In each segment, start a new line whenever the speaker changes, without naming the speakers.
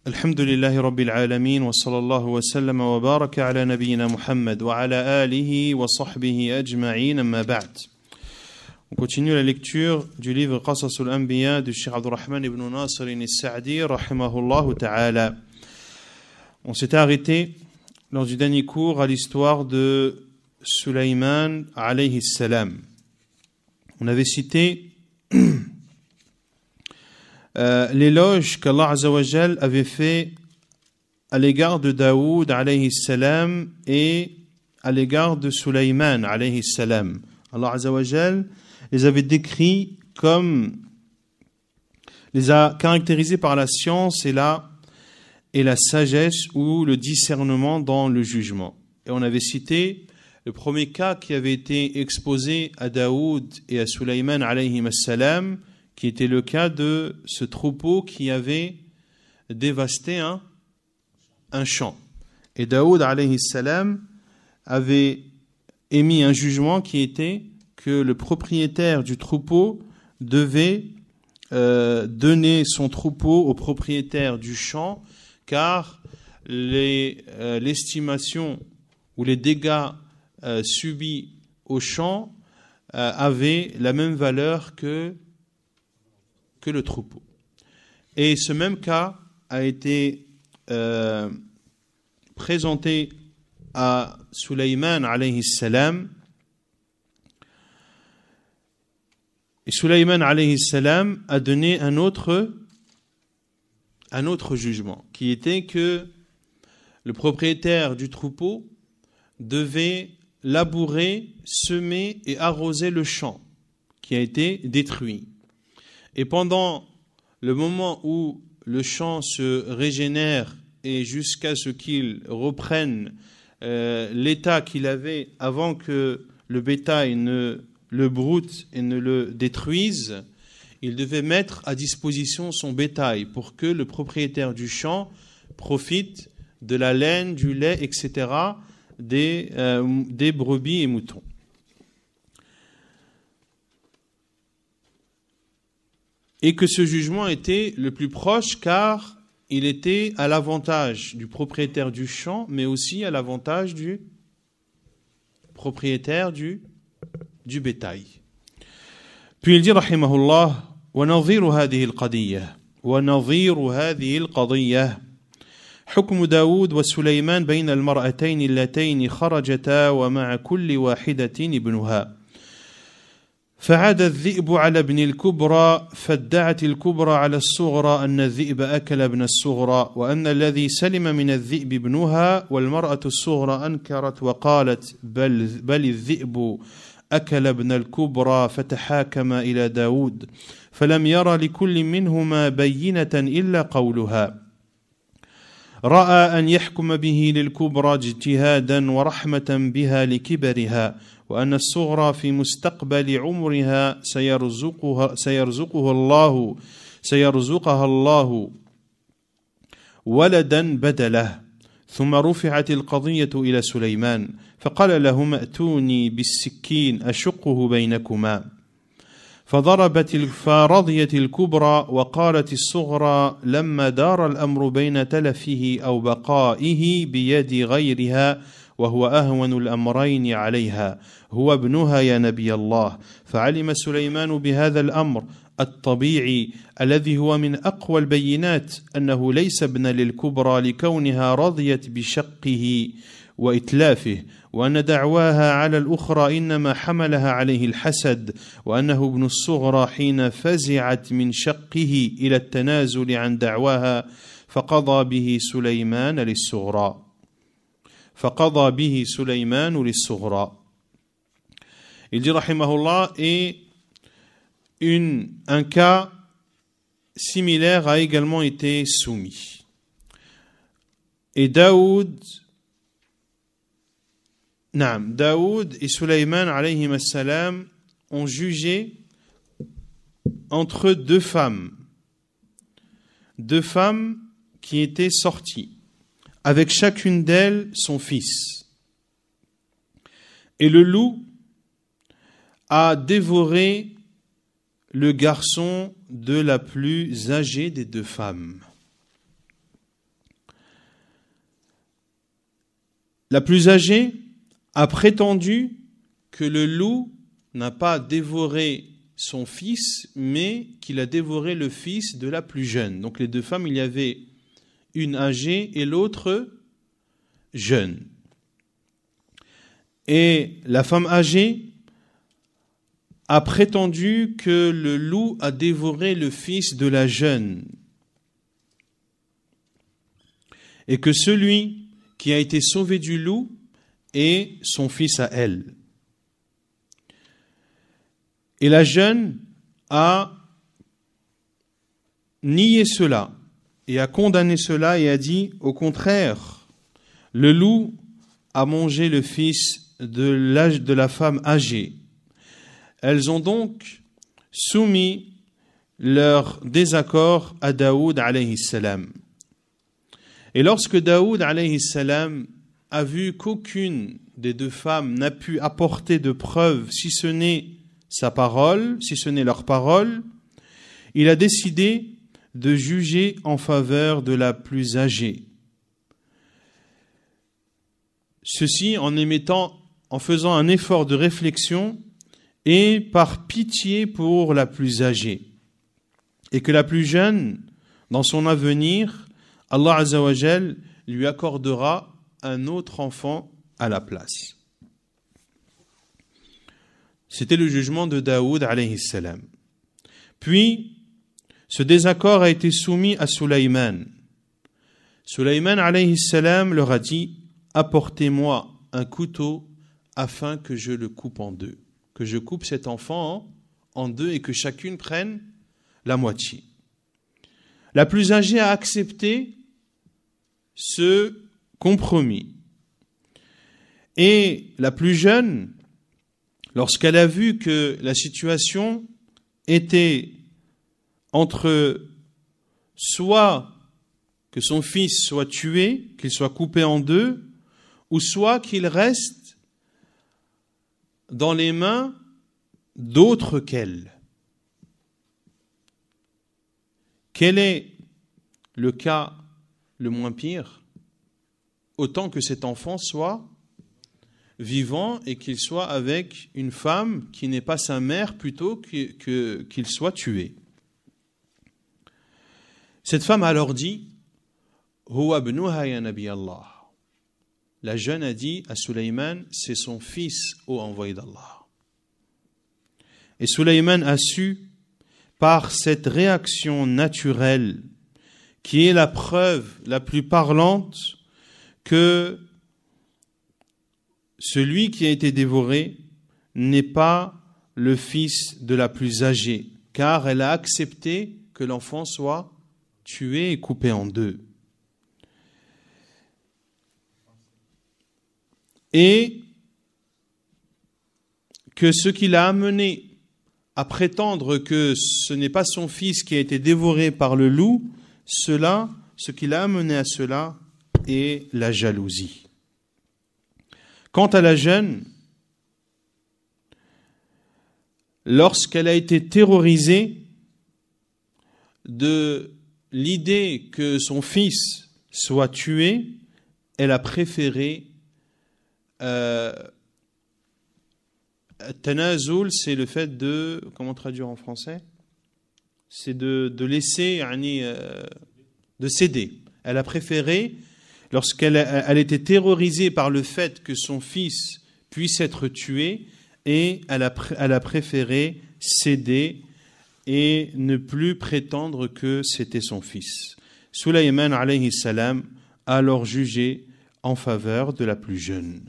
الحمد لله رب العالمين وصلى الله وسلم وبارك على نبينا محمد وعلى آله وصحبه أجمعين أما بعد. On continue la lecture du livre Qasasul Anbiya du Cheikh Abdurrahman ibn Nasr al-Sa'di rahimahullah ta'ala. On s'était arrêté lors du dernier cours à l'histoire de Sulayman alayhi salam. On avait cité l'éloge qu'Allah Azza wa Jal avait fait à l'égard de Daoud alayhi salam et à l'égard de Sulayman alayhi salam. Allah Azza wa Jal les avait décrits comme, les a caractérisés par la science et la sagesse ou le discernement dans le jugement. Et on avait cité le premier cas qui avait été exposé à Daoud et à Sulayman alayhi salam, qui était le cas de ce troupeau qui avait dévasté un champ. Et Daoud alayhi salam avait émis un jugement qui était que le propriétaire du troupeau devait donner son troupeau au propriétaire du champ, car l'estimation ou les dégâts subis au champ avaient la même valeur que le troupeau. Et ce même cas a été présenté à Sulayman alayhi salam. Et Sulayman alayhi salam a donné un autre jugement, qui était que le propriétaire du troupeau devait labourer, semer et arroser le champ qui a été détruit. Et pendant le moment où le champ se régénère et jusqu'à ce qu'il reprenne l'état qu'il avait avant que le bétail ne le broute et ne le détruise, il devait mettre à disposition son bétail pour que le propriétaire du champ profite de la laine, du lait, etc., des brebis et moutons. Et que ce jugement était le plus proche car il était à l'avantage du propriétaire du champ, mais aussi à l'avantage du propriétaire du bétail. Puis il dit rahimahullah ونظير هذه القضية حكم داود وسليمان بين المرأتين اللتين خرجتا ومع كل واحدة ابنها فعاد الذئب على ابن الكبرى فادعت الكبرى على الصغرى أن الذئب أكل ابن الصغرى وأن الذي سلم من الذئب ابنها والمرأة الصغرى أنكرت وقالت بل الذئب أكل ابن الكبرى فتحاكم إلى داود فلم ير لكل منهما بينة إلا قولها رأى أن يحكم به للكبرى اجتهادا ورحمة بها لكبرها وأن الصغرى في مستقبل عمرها سيرزقها الله ولدا بدله ثم رفعت القضية إلى سليمان فقال لهم ائتوني بالسكين أشقه بينكما فرضيت الكبرى وقالت الصغرى لما دار الأمر بين تلفه أو بقائه بيد غيرها وهو أهون الأمرين عليها هو ابنها يا نبي الله فعلم سليمان بهذا الأمر الطبيعي الذي هو من أقوى البينات أنه ليس ابن للكبرى لكونها رضيت بشقه وإتلافه وأن دعواها على الأخرى إنما حملها عليه الحسد وأنه ابن الصغرى حين فزعت من شقه إلى التنازل عن دعواها فقضى به سليمان للصغرى. Il dit rahimahullah, et un cas similaire a également été soumis. Et Daoud et Sulayman alayhi salam ont jugé entre deux femmes qui étaient sorties, avec chacune d'elles son fils. Et le loup a dévoré le garçon de la plus âgée des deux femmes. la plus âgée a prétendu que le loup n'a pas dévoré son fils, mais qu'il a dévoré le fils de la plus jeune. Donc les deux femmes, il y avait une âgée et l'autre jeune. Et la femme âgée a prétendu que le loup a dévoré le fils de la jeune et que celui qui a été sauvé du loup est son fils à elle. Et la jeune a nié cela et a condamné cela et a dit, au contraire, le loup a mangé le fils de la femme âgée. Elles ont donc soumis leur désaccord à Daoud alayhi salam. Et lorsque Daoud alayhi salam a vu qu'aucune des deux femmes n'a pu apporter de preuves, si ce n'est sa parole, si ce n'est leur parole, il a décidé de juger en faveur de la plus âgée. Ceci en faisant un effort de réflexion et par pitié pour la plus âgée. Et que la plus jeune, dans son avenir, Allah Azza wa Jal lui accordera un autre enfant à la place. C'était le jugement de Daoud alayhi salam. Puis, ce désaccord a été soumis à Sulayman. Sulayman alayhi salam leur a dit, apportez-moi un couteau afin que je le coupe en deux. Que je coupe cet enfant en deux et que chacune prenne la moitié. La plus âgée a accepté ce compromis. Et la plus jeune, lorsqu'elle a vu que la situation était entre soit que son fils soit tué, qu'il soit coupé en deux, ou soit qu'il reste dans les mains d'autres qu'elle. Quel est le cas le moins pire? Autant que cet enfant soit vivant et qu'il soit avec une femme qui n'est pas sa mère plutôt qu'il soit tué. Cette femme a alors dit, Huwa ibnuha ya Nabi Allah. La jeune a dit à Sulayman, c'est son fils, ô envoyé d'Allah. Et Sulayman a su, par cette réaction naturelle, qui est la preuve la plus parlante, que celui qui a été dévoré n'est pas le fils de la plus âgée, car elle a accepté que l'enfant soit tué et coupé en deux. Et que ce qui l'a amené à prétendre que ce n'est pas son fils qui a été dévoré par le loup, ce qui l'a amené à cela est la jalousie. Quant à la jeune, lorsqu'elle a été terrorisée de l'idée que son fils soit tué, elle a préféré Tanazul, c'est le fait de, comment traduire en français? C'est de laisser, de céder. Elle a préféré, lorsqu'elle était terrorisée par le fait que son fils puisse être tué, et elle a préféré céder et ne plus prétendre que c'était son fils. Sulayman alayhi salam a alors jugé en faveur de la plus jeune.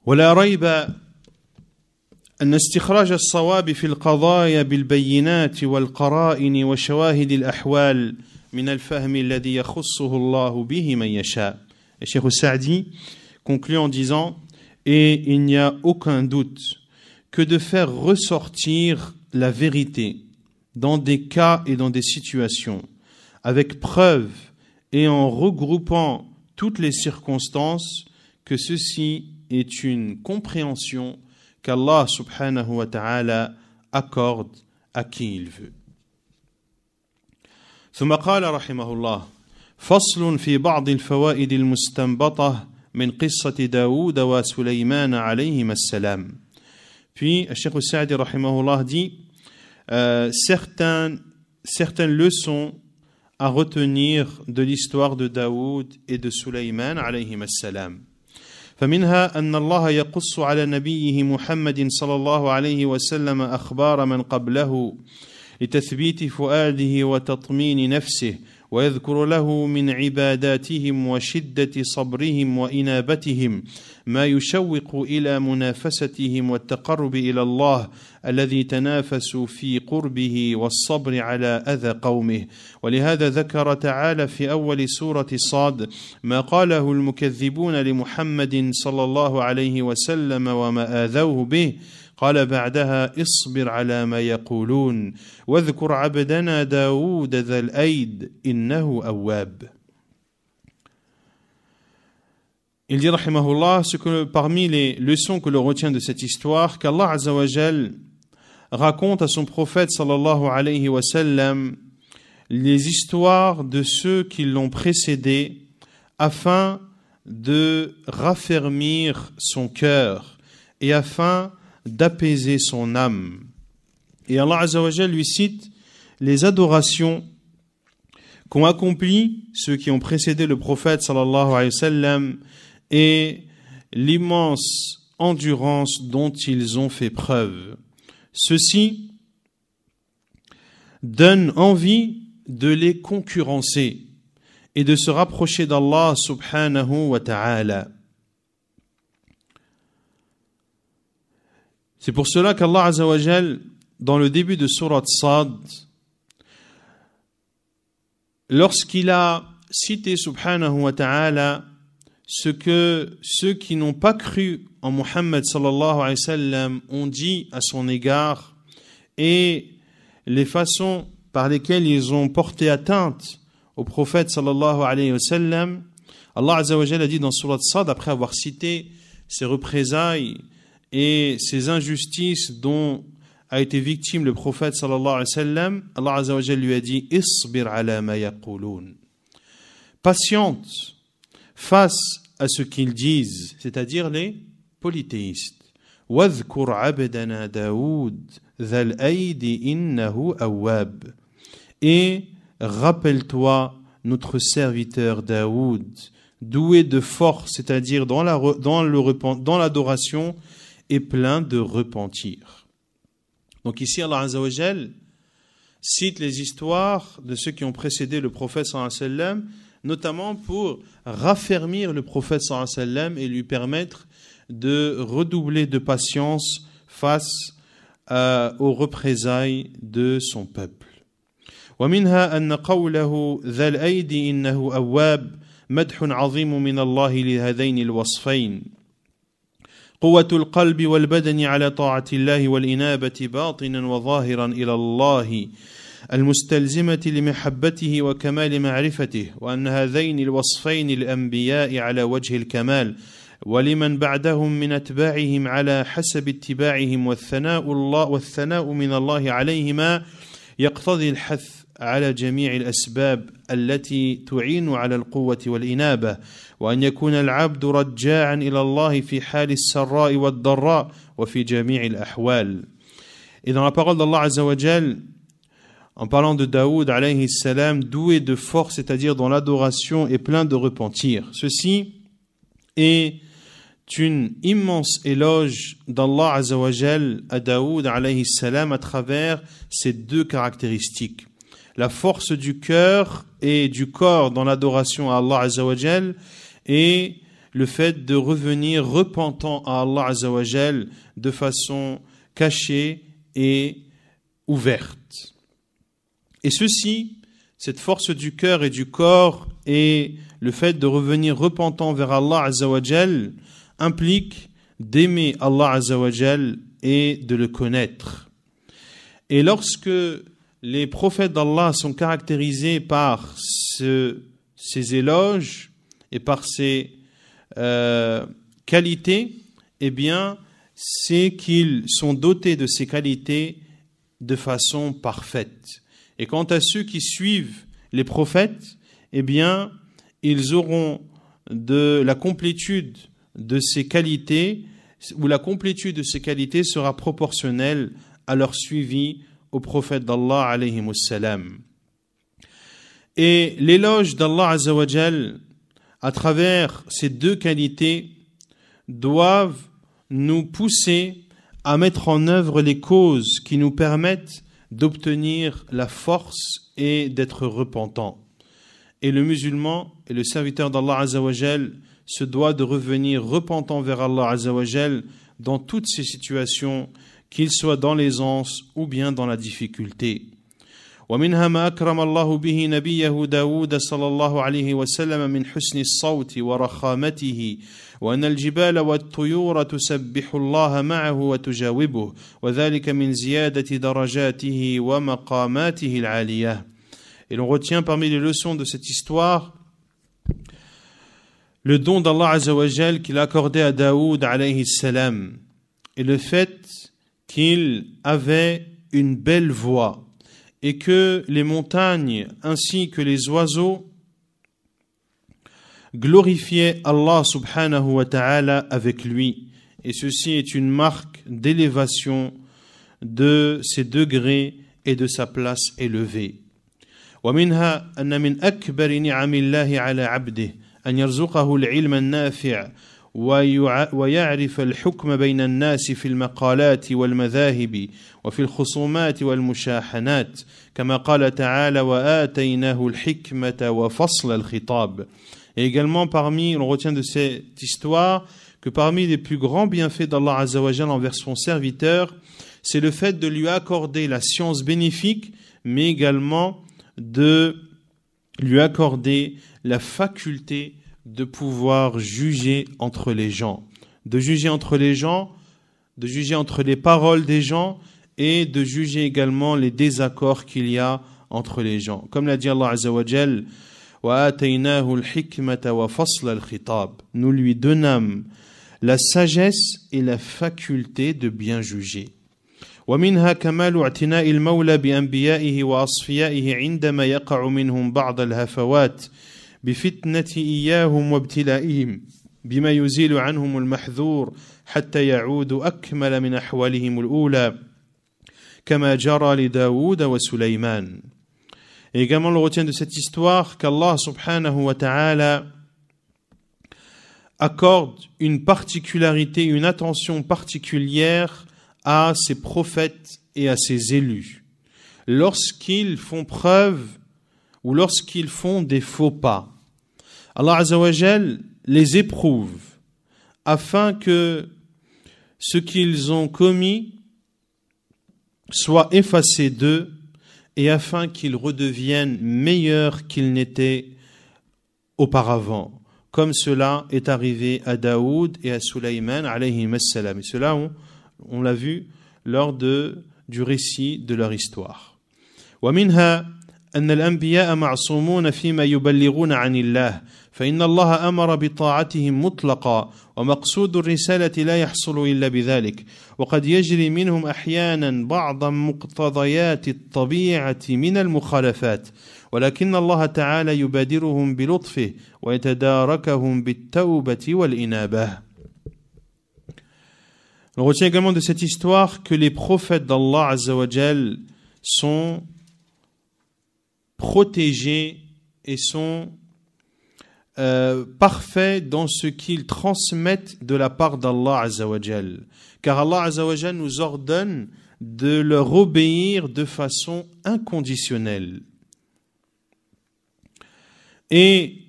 ولا ريب أن استخراج الصواب في القضايا بالبينات والقرائن وشواهد الأحوال من الفهم الذي يخصه الله به من يشاء. Et Cheikh Saadi conclut en disant, et il n'y a aucun doute que de faire ressortir la vérité dans des cas et dans des situations, avec preuve et en regroupant toutes les circonstances, que ceci est une compréhension qu'Allah subhanahu wa ta'ala accorde à qui il veut. ثم قال رحمه الله فصل في بعض الفوائد المستنبطة من قصة داود وسليمان عليهما السلام. Puis, Cheikh Saadi rahimahullah dit certaines leçons à retenir de l'histoire de Daoud et de Sulayman alayhima salam. فمنها أن الله يقص على نبيه محمد صلى الله عليه وسلم أخبار من قبله لتثبيت فؤاده وتطمين نفسه ويذكر له من عباداتهم وشدة صبرهم وإنابتهم ما يشوق إلى منافستهم والتقرب إلى الله الذي تنافسوا في قربه والصبر على أذى قومه. ولهذا ذكر تعالى في أول سورة صاد ما قاله المكذبون لمحمد صلى الله عليه وسلم وما آذوه به. قال بعدها اصبر على ما يقولون واذكر عبدنا داود ذا الأيد إنه أواب. Il dit rahimahullah parmi les leçons que l'on retient de cette histoire, qu'Allah Azza wa Jal raconte à son prophète sallallahu alayhi wa sallam les histoires de ceux qui l'ont précédé afin de raffermir son cœur et afin d'apaiser son âme. Et Allah Azza wa Jal lui cite les adorations qu'ont accompli ceux qui ont précédé le prophète sallallahu alayhi wa sallam et l'immense endurance dont ils ont fait preuve. Ceci donne envie de les concurrencer et de se rapprocher d'Allah subhanahu wa ta'ala. C'est pour cela qu'Allah Azza wa Jal, dans le début de Surat Sad, lorsqu'il a cité subhanahu wa ta'ala ce que ceux qui n'ont pas cru en Muhammad sallallahu alayhi wa sallam ont dit à son égard et les façons par lesquelles ils ont porté atteinte au prophète sallallahu alayhi wa sallam, Allah Azza wa Jal a dit dans Surat Sad, après avoir cité ces représailles et ces injustices dont a été victime le prophète sallallahu alayhi wa sallam, Allah Azza wa Jal lui a dit isbir ala ma yaqulun, patiente face à ce qu'ils disent, c'est-à-dire les polythéistes. Wadhkur abdana Daoud dhal aidi innahu awwab. Et rappelle-toi notre serviteur Daoud, doué de force, c'est-à-dire dans l'adoration et plein de repentir. Donc ici Allah Azza wa Jal cite les histoires de ceux qui ont précédé le prophète sallallahu alayhi wa sallam, notamment pour raffermir le prophète sallallahu alayhi wa sallam et lui permettre de redoubler de patience face aux représailles de son peuple. ومنها أن قوله ذا الأيد إنه أواب مدح عظيم من الله لهذين الوصفين قوة القلب والبدن على طاعة الله والإنابة باطنا وظاهرا إلى الله المستلزمة لمحبته وكمال معرفته وأن هذين الوصفين الأنبياء على وجه الكمال ولمن بعدهم من أتباعهم على حسب اتباعهم والثناء من الله عليهما يقتضي الحث على جميع الأسباب التي تعين على القوة والإنابة وأن يكون العبد رجاعا إلى الله في حال السراء والضراء وفي جميع الأحوال. Et dans la parole d'Allah Azza wa Jal, en parlant de Daoud alayhi salam, doué de force, c'est-à-dire dans l'adoration et plein de repentir. Ceci est une immense éloge d'Allah Azza wa Jal à Daoud alayhi salam à travers ces deux caractéristiques. La force du cœur et du corps dans l'adoration à Allah Azza wa Jal et le fait de revenir repentant à Allah Azza wa Jal de façon cachée et ouverte. Et ceci, cette force du cœur et du corps et le fait de revenir repentant vers Allah Azza wa Jal implique d'aimer Allah Azza wa Jal et de le connaître. Et lorsque les prophètes d'Allah sont caractérisés par ces éloges et par ces qualités, eh bien, c'est qu'ils sont dotés de ces qualités de façon parfaite. Et quant à ceux qui suivent les prophètes, eh bien, ils auront de la complétude de ces qualités, ou la complétude de ces qualités sera proportionnelle à leur suivi au prophète d'Allah alayhi salam. Et l'éloge d'Allah Azza wa Jal à travers ces deux qualités doivent nous pousser à mettre en œuvre les causes qui nous permettent d'obtenir la force et d'être repentant. Et le musulman et le serviteur d'Allah Azza wa Jal se doit de revenir repentant vers Allah Azza wa Jal dans toutes ces situations, qu'il soit dans l'aisance ou bien dans la difficulté. ومنها ما أكرم الله به نبيه داود صلى الله عليه وسلم من حسن الصوت ورخامته وأن الجبال والطيور تسبح الله معه وتجاوبه وذلك من زيادة درجاته ومقاماته العالية. Et l'on retient parmi les leçons de cette histoire le don d'Allah Azza wa Jal qu'il a accordé à Daoud alayhi salam et le fait qu'il avait une belle voix et que les montagnes ainsi que les oiseaux glorifiaient Allah subhanahu wa ta'ala avec lui. Et ceci est une marque d'élévation de ses degrés et de sa place élevée. ومنها أن من أكبر نعم الله على عبده أن يرزقه العلم النافع ويعرف الحكم بين الناس في المقالات والمذاهب وفي الخصومات والمشاحنات كما قال تعالى وآتيناه الحكمة وفصل الخطاب. Et également on retient de cette histoire que parmi les plus grands bienfaits d'Allah Azza wa Jal envers son serviteur, c'est le fait de lui accorder la science bénéfique, mais également de lui accorder la faculté de pouvoir juger entre les gens, de juger entre les gens, de juger entre les paroles des gens et de juger également les désaccords qu'il y a entre les gens. Comme l'a dit Allah Azza wa Jal, وَآتَيْنَاهُ الْحِكْمَةَ وَفَصْلَ الْخِطَابِ. Nous lui donnâmes la sagesse et la faculté de bien juger. ومنها كمال اعتناء المولى بأنبيائه وأصفيائه عندما يقع منهم بعض الهفوات بفتنة إياهم وابتلائهم بما يزيل عنهم المحذور حتى يعودوا أكمل من أحوالهم الأولى كما جرى لداود وسليمان. Et également on retient de cette histoire qu'Allah subhanahu wa ta'ala accorde une particularité, une attention particulière à ses prophètes et à ses élus lorsqu'ils font preuve ou lorsqu'ils font des faux pas. Allah Azza wa Jal les éprouve afin que ce qu'ils ont commis soit effacé d'eux et afin qu'ils redeviennent meilleurs qu'ils n'étaient auparavant, comme cela est arrivé à Daoud et à Sulayman alayhi salam. Et cela, on l'a vu lors du récit de leur histoire. ومنها أن الأنبياء معصومون فيما يبلغون عن الله فإن الله أمر بطاعتهم مطلقا ومقصود الرسالة لا يحصل إلا بذلك وقد يجري منهم أحيانا بعض مقتضيات الطبيعة من المخالفات ولكن الله تعالى يبادرهم بلطفه ويتداركهم بالتوبة والإنابة. On retient également de cette histoire que les prophètes d'Allah Azza wa Jal sont protégés et sont parfaits dans ce qu'ils transmettent de la part d'Allah Azza wa Jal. Car Allah Azza wa Jal nous ordonne de leur obéir de façon inconditionnelle. Et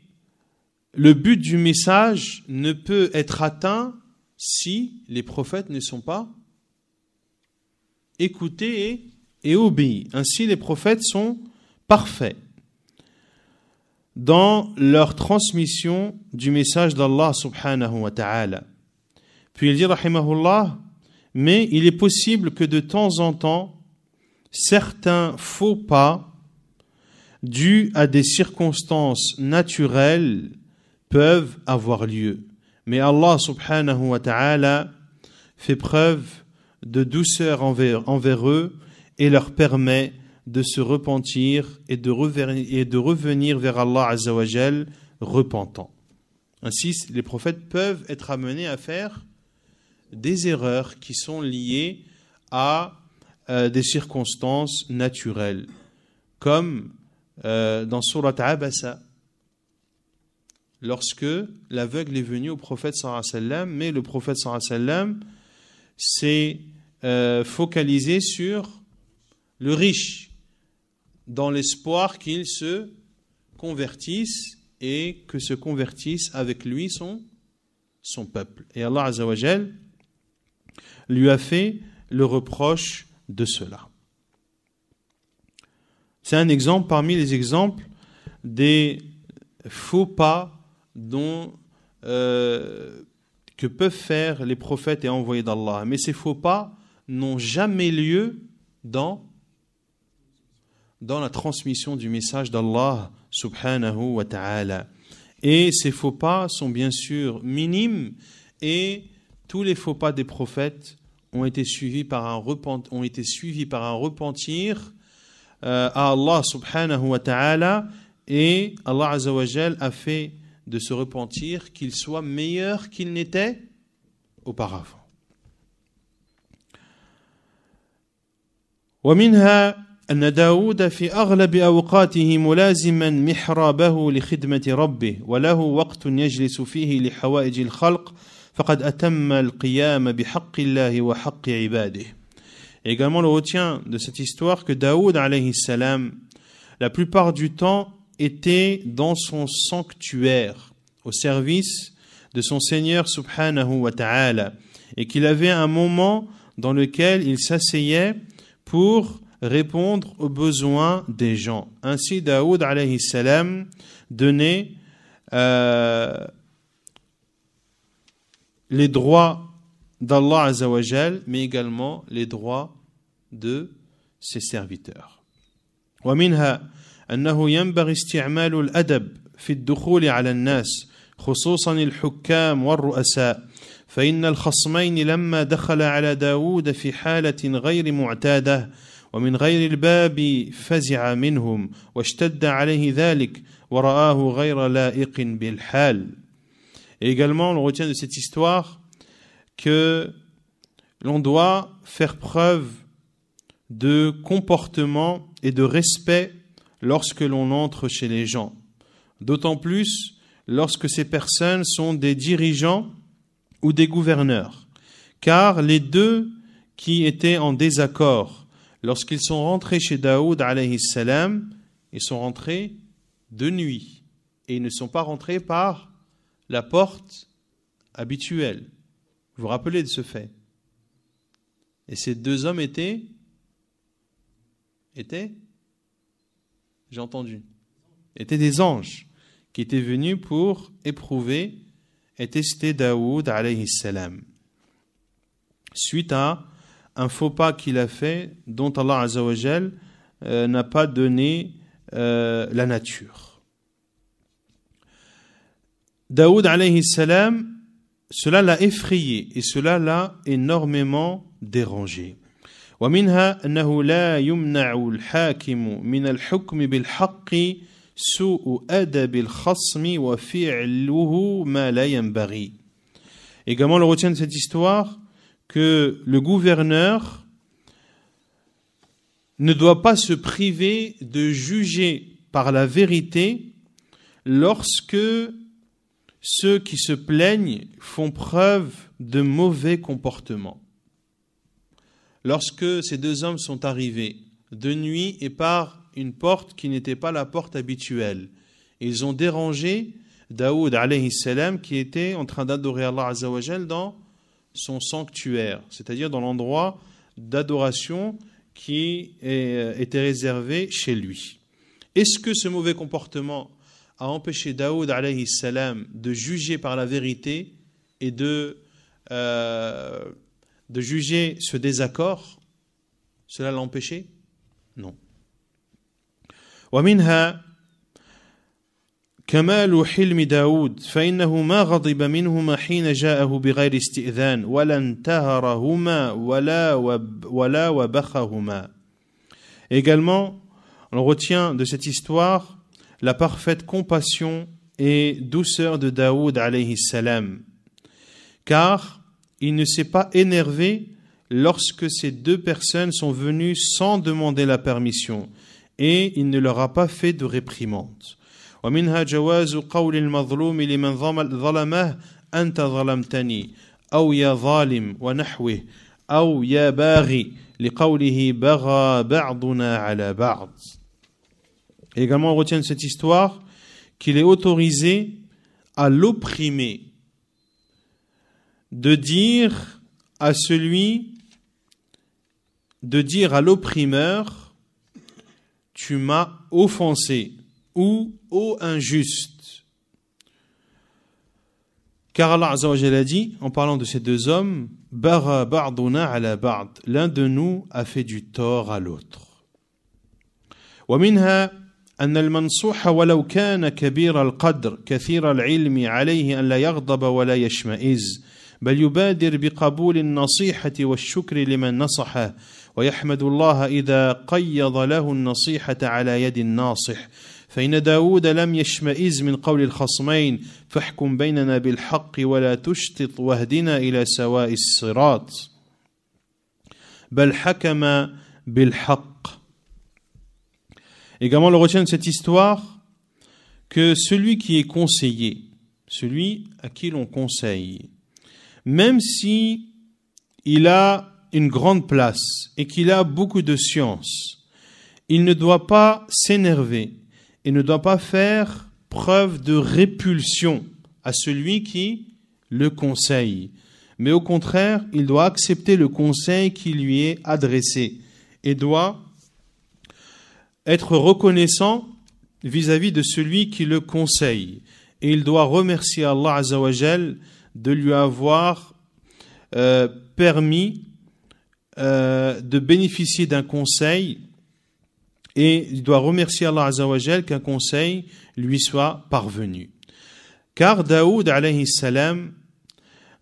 le but du message ne peut être atteint si les prophètes ne sont pas écoutés et obéis. Ainsi, les prophètes sont parfaits dans leur transmission du message d'Allah subhanahu wa ta'ala. Puis il dit, rahimahullah, mais il est possible que de temps en temps, certains faux pas dus à des circonstances naturelles peuvent avoir lieu. Mais Allah subhanahu wa ta'ala fait preuve de douceur envers eux et leur permet de se repentir et de revenir vers Allah Azza wa Jal repentant. Ainsi, les prophètes peuvent être amenés à faire des erreurs qui sont liées à des circonstances naturelles, comme dans Surat Abasa, lorsque l'aveugle est venu au prophète sallallahu alayhi wa sallam, mais le prophète sallallahu alayhi wa sallam s'est focalisé sur le riche, dans l'espoir qu'il se convertisse et que se convertisse avec lui son peuple. Et Allah Azza wa Jal lui a fait le reproche de cela. C'est un exemple parmi les exemples des faux pas que peuvent faire les prophètes et envoyés d'Allah. Mais ces faux pas n'ont jamais lieu dans la transmission du message d'Allah subhanahu wa ta'ala. Et ces faux pas sont bien sûr minimes, et tous les faux pas des prophètes ont été suivis par un repentir à Allah subhanahu wa ta'ala, et Allah azza wa jal a fait de ce repentir qu'il soit meilleur qu'il n'était auparavant. ومنها أن داود في أغلب أوقاته ملازما محرابه لخدمة ربه وله وقت يجلس فيه لحوائج الخلق فقد أتم القيام بحق الله وحق عباده. Et également, on retient de cette histoire que Daoud alayhi salam, la plupart du temps, était dans son sanctuaire, au service de son Seigneur subhanahu wa ta'ala, et qu'il avait un moment dans lequel il s'asseyait pour répondre aux besoins des gens. Ainsi, Daoud alayhi salam donnait les droits d'Allah azza wa jal, mais également les droits de ses serviteurs. ومنها أنه ينبغي استعمال الأدب في الدخول على الناس خصوصا الحكام والرؤساء فإن الخصمين لما دخل على داود في حالة غير معتادة ومن غير الباب فزع منهم واشتد عليه ذلك ورآه غير لائق بالحال. Et également, on retient de cette histoire que l'on doit faire preuve de comportement et de respect lorsque l'on entre chez les gens. D'autant plus lorsque ces personnes sont des dirigeants ou des gouverneurs. Car les deux qui étaient en désaccord, lorsqu'ils sont rentrés chez Daoud alayhi salam, ils sont rentrés de nuit. Et ils ne sont pas rentrés par la porte habituelle. Vous vous rappelez de ce fait? Et ces deux hommes étaient, j'ai entendu, étaient des anges qui étaient venus pour éprouver et tester Daoud alayhi salam, suite à un faux pas qu'il a fait dont Allah azza wa jal n'a pas donné la nature. Daoud alayhi salam, cela l'a effrayé et cela l'a énormément dérangé. ومنها أنه لا يمنع الحاكم من الحكم بالحق سوء أدب الخصم وفعله ما لا ينبغي. Également, on retient de cette histoire que le gouverneur ne doit pas se priver de juger par la vérité lorsque ceux qui se plaignent font preuve de mauvais comportement. Lorsque ces deux hommes sont arrivés de nuit et par une porte qui n'était pas la porte habituelle, ils ont dérangé Daoud alayhi salam qui était en train d'adorer Allah azza wa jal dans son sanctuaire, c'est-à-dire dans l'endroit d'adoration qui était réservé chez lui. Est-ce que ce mauvais comportement a empêché Daoud alayhi salam de juger par la vérité et de juger ce désaccord? Cela l'a empêché? Non. ومنها كمال حلم داود فإنه ما غضب منهما حين جاءه بغير استئذان ولا انتهرهما ولا وبخهما. Également, on retient de cette histoire la parfaite compassion et douceur de Daoud alayhi salam, car il ne s'est pas énervé lorsque ces deux personnes sont venues sans demander la permission, et il ne leur a pas fait de réprimande. ومنها جواز قول المظلوم لمن ظلمه أنت ظلمتني أو يا ظالم ونحوه أو يا باغي لقوله بغى بعضنا على بعض. Également, on retient de cette histoire qu'il est autorisé à l'opprimé de dire à l'opprimeur, tu m'as offensé, ou ô injuste. Car Allah Azza wa Jalla a dit, en parlant de ces deux hommes, Bara ba'duna ala ba'd, l'un de nous a fait du tort à l'autre. ومنها أن المنصوح ولو كان كبير القدر كثير العلم عليه أن لا يغضب ولا يشمئز بل يبادر بقبول النصيحة والشكر لمن نصحه ويحمد الله إذا قيض له النصيحة على يد الناصح فإن داود لم يشمئز من قول الخصمين فاحكم بيننا بالحق ولا تشطط واهدنا إلى سواء الصراط بل حكم بالحق. Également, on retient de cette histoire que celui qui est conseillé, celui à qui l'on conseille, même si il a une grande place et qu'il a beaucoup de science, il ne doit pas s'énerver et ne doit pas faire preuve de répulsion à celui qui le conseille. Mais au contraire, il doit accepter le conseil qui lui est adressé et doit être reconnaissant vis-à-vis de celui qui le conseille. Et il doit remercier Allah Azza wa Jal de lui avoir permis de bénéficier d'un conseil, et il doit remercier Allah Azza wa Jal qu'un conseil lui soit parvenu. Car Daoud alayhi salam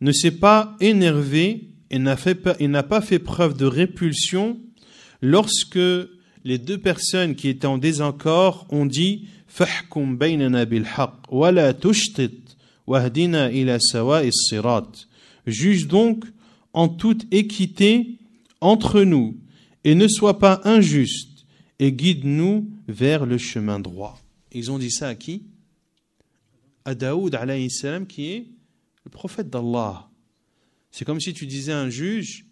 ne s'est pas énervé et n'a pas fait preuve de répulsion lorsque les deux personnes qui étaient en désaccord ont dit Fahkum baynana bil haqq wa la tushtit wahdina ila sawa'is sirat. Juge donc en toute équité entre nous et ne sois pas injuste et guide-nous vers le chemin droit. Ils ont dit ça à qui? À Daoud alayhi salam, qui est le prophète d'Allah. C'est comme si tu disais à un juge,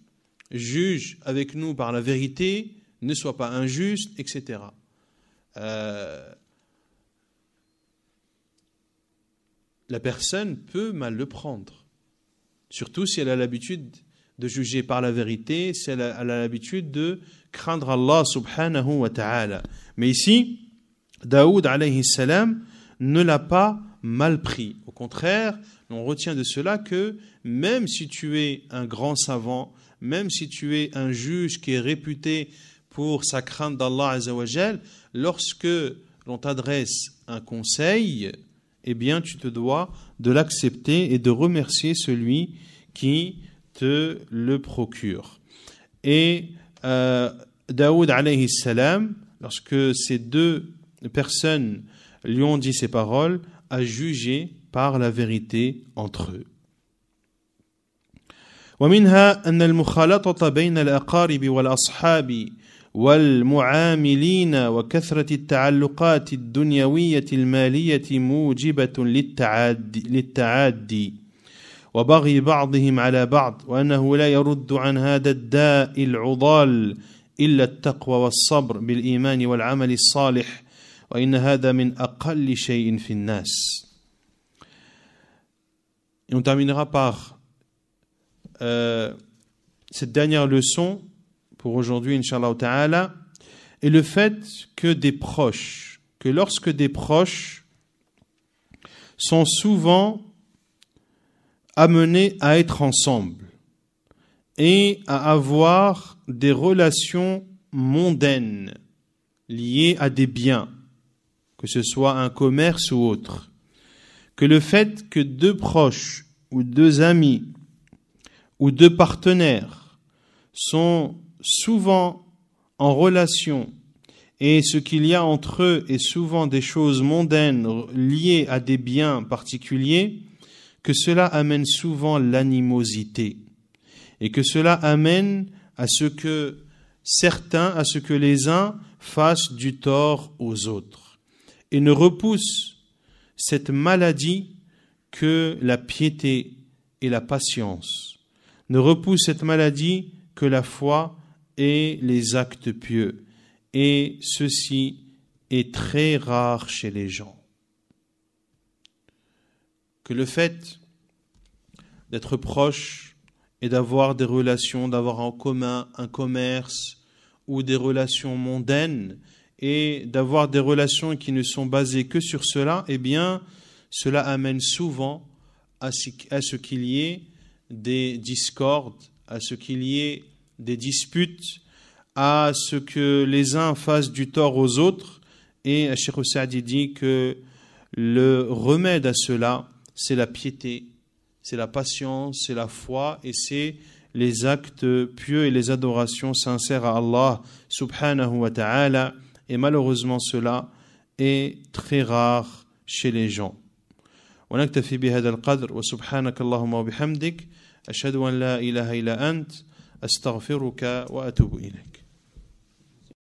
juge avec nous par la vérité, ne sois pas injuste, etc. La personne peut mal le prendre, surtout si elle a l'habitude de juger par la vérité, si elle a l'habitude de craindre Allah subhanahu wa ta'ala. Mais ici, Daoud alayhi salam ne l'a pas mal pris. Au contraire, on retient de cela que même si tu es un grand savant, même si tu es un juge qui est réputé pour sa crainte d'Allah Azza wa Jal, lorsque l'on t'adresse un conseil, eh bien tu te dois de l'accepter et de remercier celui qui te le procure. Et Daoud alayhi salam, lorsque ces deux personnes lui ont dit ces paroles, a jugé par la vérité entre eux. ومنها أن المخالطة بين الأقارب والأصحاب والمعاملين وكثرة التعلقات الدنيوية المالية موجبة للتعادي وبغي بعضهم على بعض وأنه لا يرد عن هذا الداء العضال إلا التقوى والصبر بالإيمان والعمل الصالح وإن هذا من أقل شيء في الناس. Et on terminera par cette dernière leçon pour aujourd'hui, Inch'Allah Ta'ala, est le fait que lorsque des proches sont souvent amenés à être ensemble et à avoir des relations mondaines liées à des biens, que ce soit un commerce ou autre, que le fait que deux proches ou deux amis ou deux partenaires sont souvent en relation et ce qu'il y a entre eux est souvent des choses mondaines liées à des biens particuliers, que cela amène souvent l'animosité et que cela amène à ce que les uns fassent du tort aux autres et ne repoussent cette maladie que la piété et la patience, ne repoussent cette maladie que la foi et les actes pieux. Et ceci est très rare chez les gens. Que le fait d'être proche et d'avoir des relations, d'avoir en commun un commerce ou des relations mondaines et d'avoir des relations qui ne sont basées que sur cela, eh bien, cela amène souvent à ce qu'il y ait des discordes, à ce qu'il y ait des disputes, à ce que les uns fassent du tort aux autres. Et Cheikh Saadi dit que le remède à cela, c'est la piété, c'est la patience, c'est la foi et c'est les actes pieux et les adorations sincères à Allah subhanahu wa ta'ala. Et malheureusement cela est très rare chez les gens. ونكتفي بهذا القدر وسبحانك اللهم وبحمدك أشهد أن لا إله إلا أنت أستغفرك وأتوب إليك.